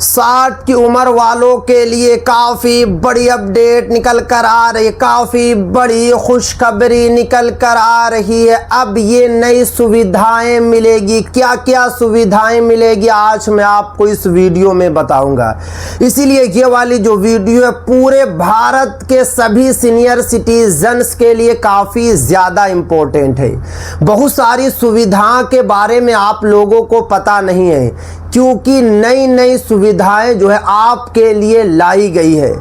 60 की उम्र वालों के लिए काफ़ी बड़ी अपडेट निकल कर आ रही है, काफ़ी बड़ी खुशखबरी निकल कर आ रही है। अब ये नई सुविधाएं मिलेगी। क्या क्या सुविधाएं मिलेगी आज मैं आपको इस वीडियो में बताऊंगा। इसीलिए ये वाली जो वीडियो है पूरे भारत के सभी सीनियर सिटीजन्स के लिए काफ़ी ज़्यादा इम्पोर्टेंट है। बहुत सारी सुविधाओं के बारे में आप लोगों को पता नहीं है, क्योंकि नई नई सुविधाएं जो है आपके लिए लाई गई है।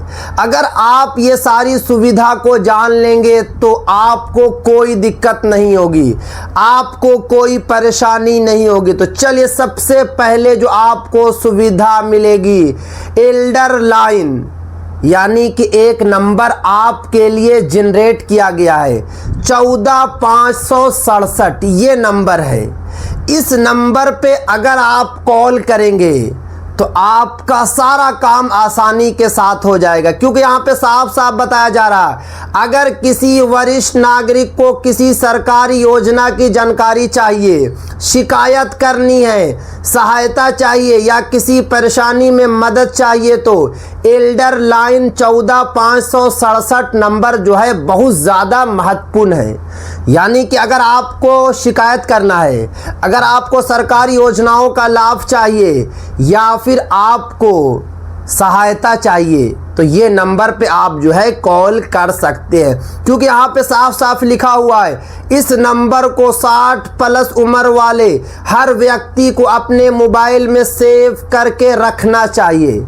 अगर आप ये सारी सुविधा को जान लेंगे तो आपको कोई दिक्कत नहीं होगी, आपको कोई परेशानी नहीं होगी। तो चलिए, सबसे पहले जो आपको सुविधा मिलेगी, एल्डर लाइन, यानी कि एक नंबर आपके लिए जनरेट किया गया है 14567, ये नंबर है। इस नंबर पे अगर आप कॉल करेंगे तो आपका सारा काम आसानी के साथ हो जाएगा, क्योंकि यहाँ पे साफ साफ बताया जा रहा है, अगर किसी वरिष्ठ नागरिक को किसी सरकारी योजना की जानकारी चाहिए, शिकायत करनी है, सहायता चाहिए या किसी परेशानी में मदद चाहिए तो एल्डर लाइन 14567 नंबर जो है बहुत ज़्यादा महत्वपूर्ण है। यानी कि अगर आपको शिकायत करना है, अगर आपको सरकारी योजनाओं का लाभ चाहिए या फिर आपको सहायता चाहिए तो ये नंबर पे आप जो है कॉल कर सकते हैं, क्योंकि यहाँ पे साफ साफ लिखा हुआ है इस नंबर को 60+ उम्र वाले हर व्यक्ति को अपने मोबाइल में सेव करके रखना चाहिए।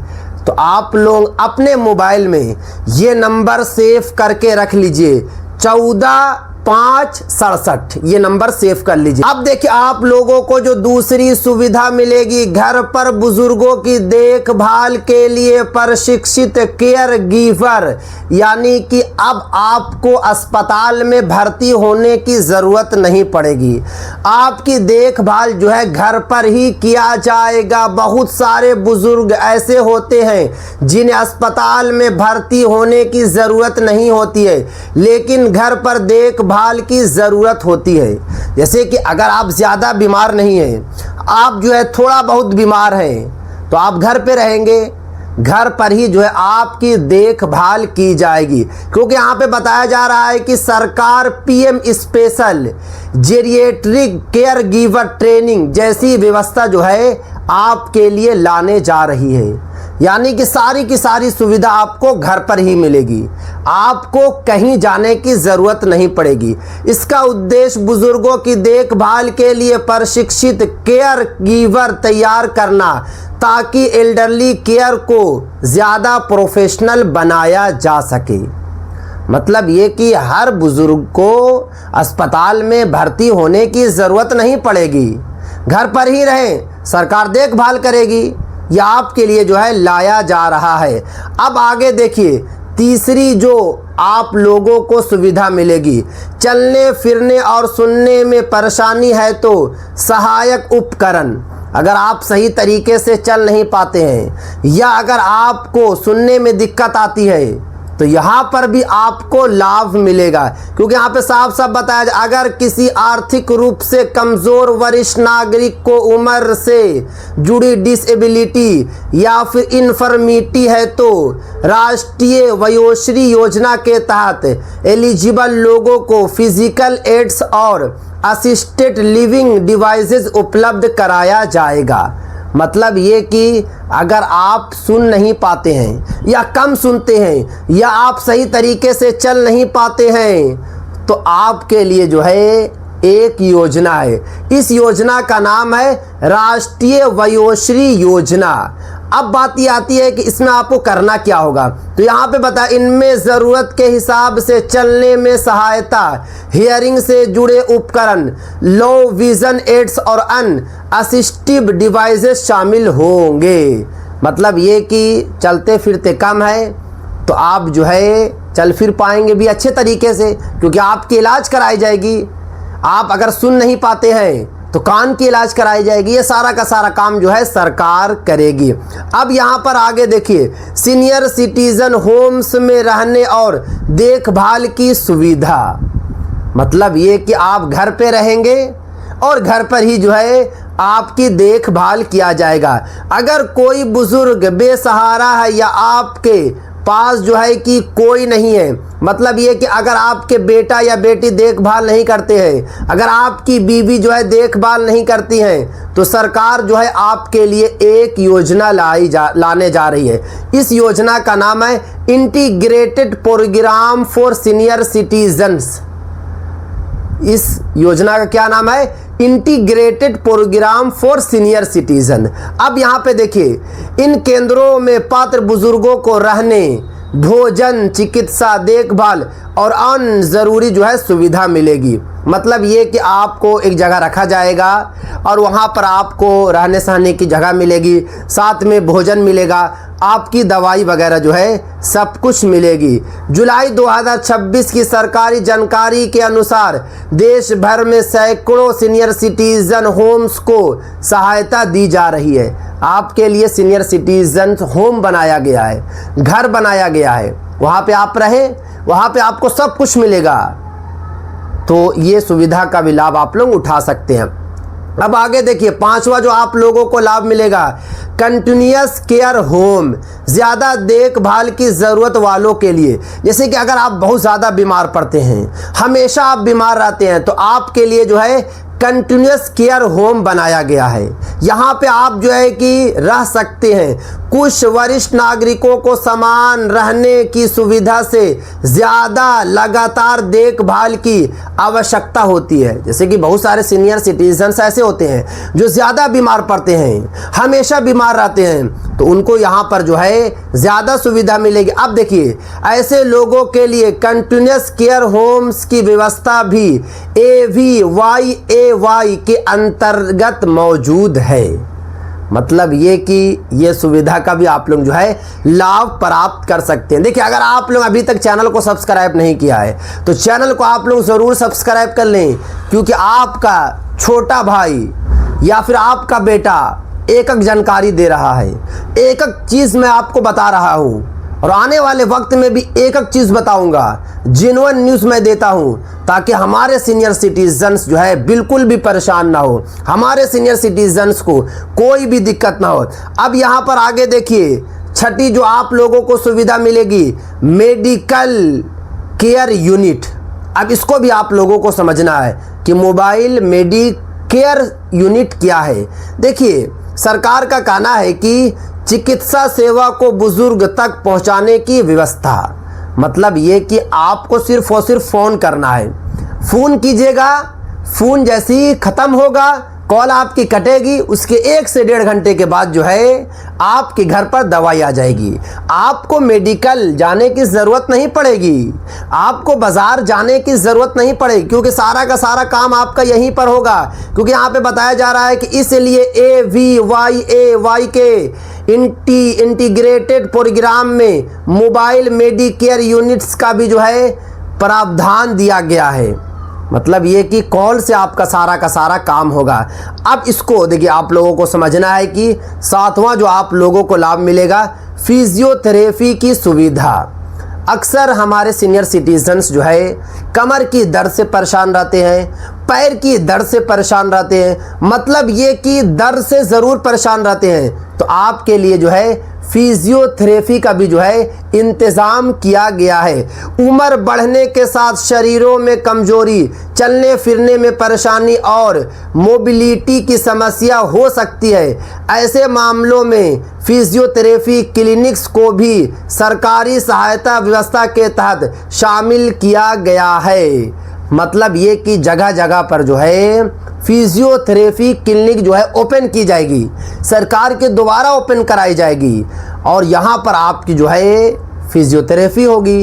तो आप लोग अपने मोबाइल में ये नंबर सेव करके रख लीजिए, 14567, ये नंबर सेव कर लीजिए। अब देखिए, आप लोगों को जो दूसरी सुविधा मिलेगी, घर पर बुजुर्गों की देखभाल के लिए प्रशिक्षित केयर गिवर, यानी कि अब आपको अस्पताल में भर्ती होने की ज़रूरत नहीं पड़ेगी। आपकी देखभाल जो है घर पर ही किया जाएगा। बहुत सारे बुजुर्ग ऐसे होते हैं जिन्हें अस्पताल में भर्ती होने की ज़रूरत नहीं होती है, लेकिन घर पर देखभाल की ज़रूरत होती है। जैसे कि अगर आप ज़्यादा बीमार नहीं हैं, आप जो है थोड़ा बहुत बीमार हैं, तो आप घर पे रहेंगे, घर पर ही जो है आपकी देखभाल की जाएगी। क्योंकि यहाँ पे बताया जा रहा है कि सरकार PM special geriatric care giver training जैसी व्यवस्था जो है आपके लिए लाने जा रही है। यानी कि सारी की सारी सुविधा आपको घर पर ही मिलेगी, आपको कहीं जाने की ज़रूरत नहीं पड़ेगी। इसका उद्देश्य बुजुर्गों की देखभाल के लिए प्रशिक्षित केयर गिवर तैयार करना, ताकि एल्डरली केयर को ज़्यादा प्रोफेशनल बनाया जा सके। मतलब ये कि हर बुजुर्ग को अस्पताल में भर्ती होने की ज़रूरत नहीं पड़ेगी, घर पर ही रहें, सरकार देखभाल करेगी। यह आपके लिए जो है लाया जा रहा है। अब आगे देखिए, तीसरी जो आप लोगों को सुविधा मिलेगी, चलने फिरने और सुनने में परेशानी है तो सहायक उपकरण। अगर आप सही तरीके से चल नहीं पाते हैं या अगर आपको सुनने में दिक्कत आती है तो यहाँ पर भी आपको लाभ मिलेगा, क्योंकि यहाँ पे साफ साफ बताया जाए, अगर किसी आर्थिक रूप से कमज़ोर वरिष्ठ नागरिक को उम्र से जुड़ी डिसेबिलिटी या फिर इन्फर्मिटी है तो राष्ट्रीय वयोश्री योजना के तहत एलिजिबल लोगों को फिजिकल एड्स और असिस्टेड लिविंग डिवाइसेस उपलब्ध कराया जाएगा। मतलब ये कि अगर आप सुन नहीं पाते हैं या कम सुनते हैं या आप सही तरीके से चल नहीं पाते हैं तो आपके लिए जो है एक योजना है। इस योजना का नाम है राष्ट्रीय वयोश्री योजना। अब बात ये आती है कि इसमें आपको करना क्या होगा। तो यहाँ पे बता, इनमें ज़रूरत के हिसाब से चलने में सहायता, हियरिंग से जुड़े उपकरण, लो विज़न एड्स और असिस्टिव डिवाइसेस शामिल होंगे। मतलब ये कि चलते फिरते कम है तो आप जो है चल फिर पाएंगे भी अच्छे तरीके से, क्योंकि आपकी इलाज कराई जाएगी। आप अगर सुन नहीं पाते हैं तो कान की इलाज कराई जाएगी। ये सारा का सारा काम जो है सरकार करेगी। अब यहाँ पर आगे देखिए, सीनियर सिटीजन होम्स में रहने और देखभाल की सुविधा। मतलब ये कि आप घर पे रहेंगे और घर पर ही जो है आपकी देखभाल किया जाएगा। अगर कोई बुजुर्ग बेसहारा है या आपके पास जो है कि कोई नहीं है, मतलब ये कि अगर आपके बेटा या बेटी देखभाल नहीं करते हैं, अगर आपकी बीवी जो है देखभाल नहीं करती हैं, तो सरकार जो है आपके लिए एक योजना लाने जा रही है। इस योजना का नाम है integrated programme for senior citizens. इस योजना का क्या नाम है? Integrated programme for senior citizen. अब यहाँ पे देखिए, इन केंद्रों में पात्र बुजुर्गों को रहने, भोजन, चिकित्सा, देखभाल और अन्य ज़रूरी जो है सुविधा मिलेगी। मतलब ये कि आपको एक जगह रखा जाएगा और वहाँ पर आपको रहने सहने की जगह मिलेगी, साथ में भोजन मिलेगा, आपकी दवाई वगैरह जो है सब कुछ मिलेगी। जुलाई 2026 की सरकारी जानकारी के अनुसार देश भर में सैकड़ों सीनियर सिटीजन होम्स को सहायता दी जा रही है। आपके लिए सीनियर सिटीजन होम बनाया गया है, घर बनाया गया है, वहाँ पे आप रहें, वहाँ पे आपको सब कुछ मिलेगा। तो ये सुविधा का भी लाभ आप लोग उठा सकते हैं। अब आगे देखिए, पांचवा जो आप लोगों को लाभ मिलेगा, कंटिन्यूअस केयर होम, ज़्यादा देखभाल की ज़रूरत वालों के लिए। जैसे कि अगर आप बहुत ज़्यादा बीमार पड़ते हैं, हमेशा आप बीमार रहते हैं, तो आपके लिए जो है कंटिन्यूअस केयर होम बनाया गया है। यहाँ पे आप जो है कि रह सकते हैं। कुछ वरिष्ठ नागरिकों को समान रहने की सुविधा से ज़्यादा लगातार देखभाल की आवश्यकता होती है। जैसे कि बहुत सारे सीनियर सिटीजन्स ऐसे होते हैं जो ज़्यादा बीमार पड़ते हैं, हमेशा बीमार रहते हैं, तो उनको यहाँ पर जो है ज़्यादा सुविधा मिलेगी। अब देखिए, ऐसे लोगों के लिए कंटिन्यूअस केयर होम्स की व्यवस्था भी AVY के अंतर्गत मौजूद है। मतलब ये कि ये सुविधा का भी आप लोग जो है लाभ प्राप्त कर सकते हैं। देखिए, अगर आप लोग अभी तक चैनल को सब्सक्राइब नहीं किया है तो चैनल को आप लोग ज़रूर सब्सक्राइब कर लें, क्योंकि आपका छोटा भाई या फिर आपका बेटा एक एक जानकारी दे रहा है, एक एक चीज़ मैं आपको बता रहा हूँ, और आने वाले वक्त में भी एक एक चीज़ बताऊंगा, जेन्युइन न्यूज़ मैं देता हूं, ताकि हमारे सीनियर सिटीजन्स जो है बिल्कुल भी परेशान ना हो, हमारे सीनियर सिटीजन्स को कोई भी दिक्कत ना हो। अब यहाँ पर आगे देखिए, छठी जो आप लोगों को सुविधा मिलेगी, मेडिकल केयर यूनिट। अब इसको भी आप लोगों को समझना है कि मोबाइल मेडिकेयर यूनिट क्या है। देखिए, सरकार का कहना है कि चिकित्सा सेवा को बुजुर्ग तक पहुंचाने की व्यवस्था। मतलब ये कि आपको सिर्फ और सिर्फ फ़ोन करना है, फ़ोन कीजिएगा, फ़ोन जैसे ही ख़त्म होगा, कॉल आपकी कटेगी, उसके 1 से 1.5 घंटे के बाद जो है आपके घर पर दवाई आ जाएगी। आपको मेडिकल जाने की ज़रूरत नहीं पड़ेगी, आपको बाज़ार जाने की ज़रूरत नहीं पड़ेगी, क्योंकि सारा का सारा काम आपका यहीं पर होगा। क्योंकि यहाँ पे बताया जा रहा है कि इसलिए AVY के इंटीग्रेटेड प्रोग्राम में मोबाइल मेडिकेयर यूनिट्स का भी जो है प्रावधान दिया गया है। मतलब ये कि कॉल से आपका सारा का सारा काम होगा। अब इसको देखिए, आप लोगों को समझना है कि सातवां जो आप लोगों को लाभ मिलेगा, फिजियोथेरेपी की सुविधा। अक्सर हमारे सीनियर सिटीजन्स जो है कमर की दर्द से परेशान रहते हैं, पैर की दर्द से परेशान रहते हैं, मतलब ये कि दर्द से ज़रूर परेशान रहते हैं। तो आपके लिए जो है फिजियोथेरेपी का भी जो है इंतज़ाम किया गया है। उम्र बढ़ने के साथ शरीरों में कमजोरी, चलने फिरने में परेशानी और मोबिलिटी की समस्या हो सकती है। ऐसे मामलों में फिजियोथेरेपी क्लिनिक्स को भी सरकारी सहायता व्यवस्था के तहत शामिल किया गया है। मतलब ये कि जगह जगह पर जो है फिजियोथेरेपी क्लिनिक जो है ओपन की जाएगी, सरकार के द्वारा ओपन कराई जाएगी, और यहाँ पर आपकी जो है फिजियोथेरेपी होगी,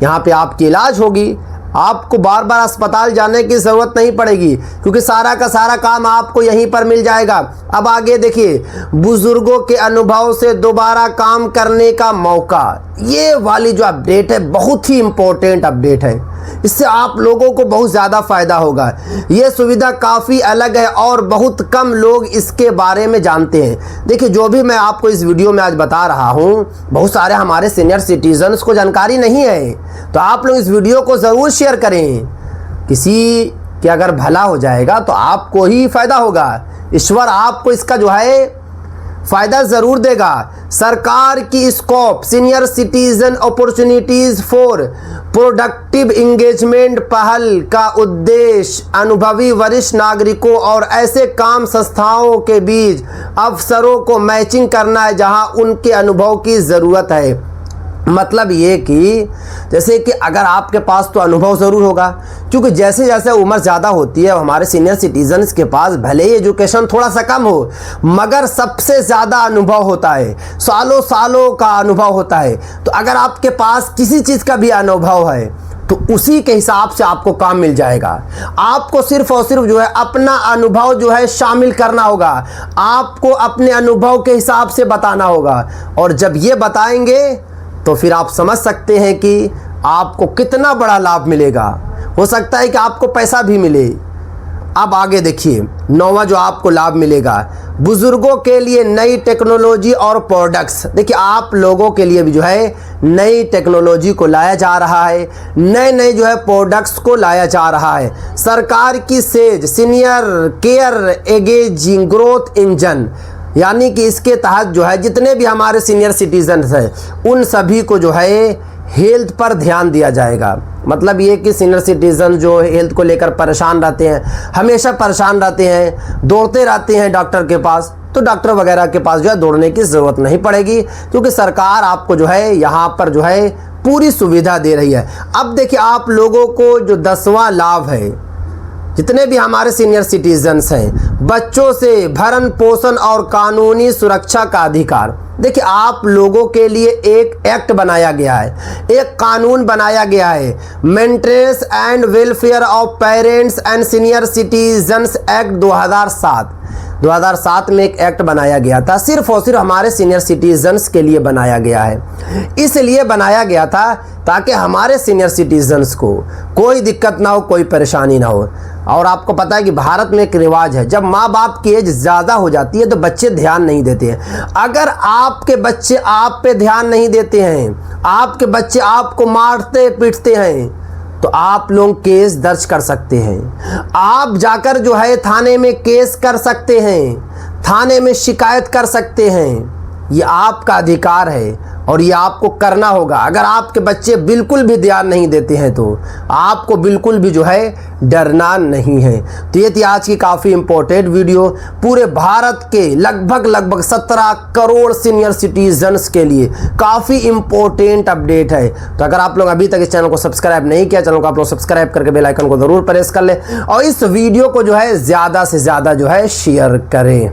यहाँ पे आपकी इलाज होगी। आपको बार बार अस्पताल जाने की ज़रूरत नहीं पड़ेगी, क्योंकि सारा का सारा काम आपको यहीं पर मिल जाएगा। अब आगे देखिए, बुजुर्गों के अनुभव से दोबारा काम करने का मौका। ये वाली जो अपडेट है बहुत ही इम्पोर्टेंट अपडेट है, इससे आप लोगों को बहुत ज़्यादा फ़ायदा होगा। ये सुविधा काफ़ी अलग है और बहुत कम लोग इसके बारे में जानते हैं। देखिए, जो भी मैं आपको इस वीडियो में आज बता रहा हूँ, बहुत सारे हमारे सीनियर सिटीजन्स को जानकारी नहीं है, तो आप लोग इस वीडियो को ज़रूर शेयर करें। किसी कि अगर भला हो जाएगा तो आपको ही फायदा होगा, ईश्वर आपको इसका जो है फायदा जरूर देगा। सरकार की scope senior citizen opportunities for productive engagement पहल का उद्देश्य अनुभवी वरिष्ठ नागरिकों और ऐसे काम संस्थाओं के बीच अवसरों को मैचिंग करना है जहां उनके अनुभव की ज़रूरत है। मतलब ये कि जैसे कि अगर आपके पास तो अनुभव ज़रूर होगा, क्योंकि जैसे जैसे उम्र ज़्यादा होती है हमारे सीनियर सिटीजन्स के पास भले ही एजुकेशन थोड़ा सा कम हो मगर सबसे ज़्यादा अनुभव होता है, सालों सालों का अनुभव होता है। तो अगर आपके पास किसी चीज़ का भी अनुभव है तो उसी के हिसाब से आपको काम मिल जाएगा। आपको सिर्फ और सिर्फ जो है अपना अनुभव जो है शामिल करना होगा, आपको अपने अनुभव के हिसाब से बताना होगा, और जब ये बताएंगे तो फिर आप समझ सकते हैं कि आपको कितना बड़ा लाभ मिलेगा। हो सकता है कि आपको पैसा भी मिले। अब आगे देखिए 9वां जो आपको लाभ मिलेगा, बुजुर्गों के लिए नई टेक्नोलॉजी और प्रोडक्ट्स। देखिए आप लोगों के लिए भी जो है नई टेक्नोलॉजी को लाया जा रहा है, नए नए जो है प्रोडक्ट्स को लाया जा रहा है। सरकार की SAGE senior care ageing growth engine, यानी कि इसके तहत जो है जितने भी हमारे सीनियर सिटीजन्स हैं उन सभी को जो है हेल्थ पर ध्यान दिया जाएगा। मतलब ये कि सीनियर सिटीजन जो हेल्थ को लेकर परेशान रहते हैं, हमेशा परेशान रहते हैं, दौड़ते रहते हैं डॉक्टर के पास, तो डॉक्टर वगैरह के पास जो है दौड़ने की ज़रूरत नहीं पड़ेगी, क्योंकि सरकार आपको जो है यहाँ पर जो है पूरी सुविधा दे रही है। अब देखिए आप लोगों को जो 10वां लाभ है, जितने भी हमारे सीनियर सिटीजन्स हैं, बच्चों से भरण पोषण और कानूनी सुरक्षा का अधिकार। देखिए आप लोगों के लिए एक एक्ट बनाया गया है, एक कानून बनाया गया है, maintenance and welfare of parents and senior citizens act 2007 में एक एक्ट बनाया गया था, सिर्फ और सिर्फ हमारे सीनियर सिटीजन्स के लिए बनाया गया है। इसलिए बनाया गया था ताकि हमारे सीनियर सिटीजन्स को कोई दिक्कत ना हो, कोई परेशानी ना हो। और आपको पता है कि भारत में एक रिवाज है, जब माँ बाप की एज ज़्यादा हो जाती है तो बच्चे ध्यान नहीं देते हैं। अगर आपके बच्चे आप पे ध्यान नहीं देते हैं, आपके बच्चे आपको मारते पीटते हैं, तो आप लोग केस दर्ज कर सकते हैं। आप जाकर जो है थाने में केस कर सकते हैं, थाने में शिकायत कर सकते हैं। ये आपका अधिकार है और ये आपको करना होगा। अगर आपके बच्चे बिल्कुल भी ध्यान नहीं देते हैं तो आपको बिल्कुल भी जो है डरना नहीं है। तो ये थी आज की काफ़ी इम्पोर्टेंट वीडियो, पूरे भारत के लगभग 17 करोड़ सीनियर सिटीजन्स के लिए काफ़ी इम्पोर्टेंट अपडेट है। तो अगर आप लोग अभी तक इस चैनल को सब्सक्राइब नहीं किया, चैनल को आप लोग सब्सक्राइब करके बेल आइकन को ज़रूर प्रेस कर लें और इस वीडियो को जो है ज़्यादा से ज़्यादा जो है शेयर करें।